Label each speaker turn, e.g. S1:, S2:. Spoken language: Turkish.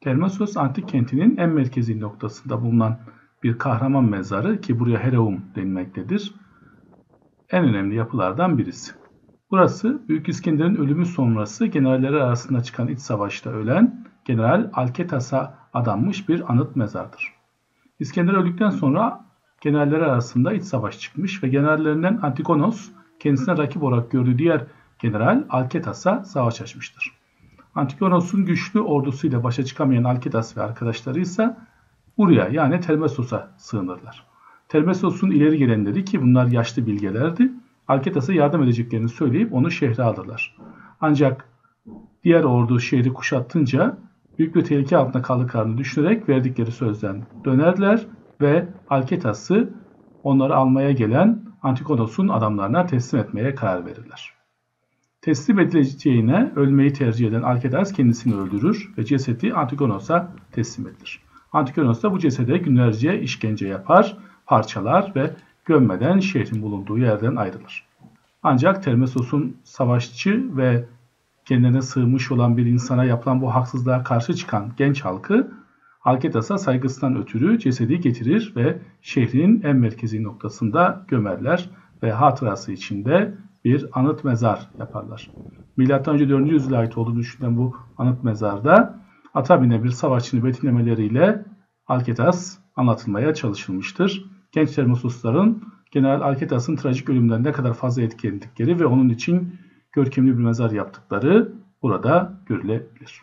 S1: Termessos antik kentinin en merkezi noktasında bulunan bir kahraman mezarı ki buraya Heraeum denilmektedir. En önemli yapılardan birisi. Burası Büyük İskender'in ölümü sonrası generalleri arasında çıkan iç savaşta ölen General Alketas'a adanmış bir anıt mezardır. İskender öldükten sonra generalleri arasında iç savaş çıkmış ve generallerinden Antigonos kendisine rakip olarak gördüğü diğer general Alketas'a savaş açmıştır. Antigonos'un güçlü ordusuyla başa çıkamayan Alketas ve arkadaşları ise buraya yani Termessos'a sığınırlar. Termessos'un ileri gelenleri ki bunlar yaşlı bilgelerdi, Alketas'a yardım edeceklerini söyleyip onu şehre alırlar. Ancak diğer ordu şehri kuşatınca büyük bir tehlike altında kaldıklarını düşünerek verdikleri sözden dönerler ve Alketas'ı onları almaya gelen Antigonos'un adamlarına teslim etmeye karar verirler. Teslim edileceğine ölmeyi tercih eden Alketas kendisini öldürür ve cesedi Antigonos'a teslim edilir. Antigonos da bu cesede günlerce işkence yapar, parçalar ve gömmeden şehrin bulunduğu yerden ayrılır. Ancak Termessos'un savaşçı ve kendine sığmış olan bir insana yapılan bu haksızlığa karşı çıkan genç halkı Alketas'a saygısından ötürü cesedi getirir ve şehrin en merkezi noktasında gömerler ve hatırası içinde bir anıt mezar yaparlar. Milattan önce 4. yüzyıla ait olduğunu düşünülen bu anıt mezarda ata binen bir savaşçının betimlemeleriyle Alketas anlatılmaya çalışılmıştır. Genç Termessosların General Alketas'ın trajik ölümünden ne kadar fazla etkilendikleri ve onun için görkemli bir mezar yaptıkları burada görülebilir.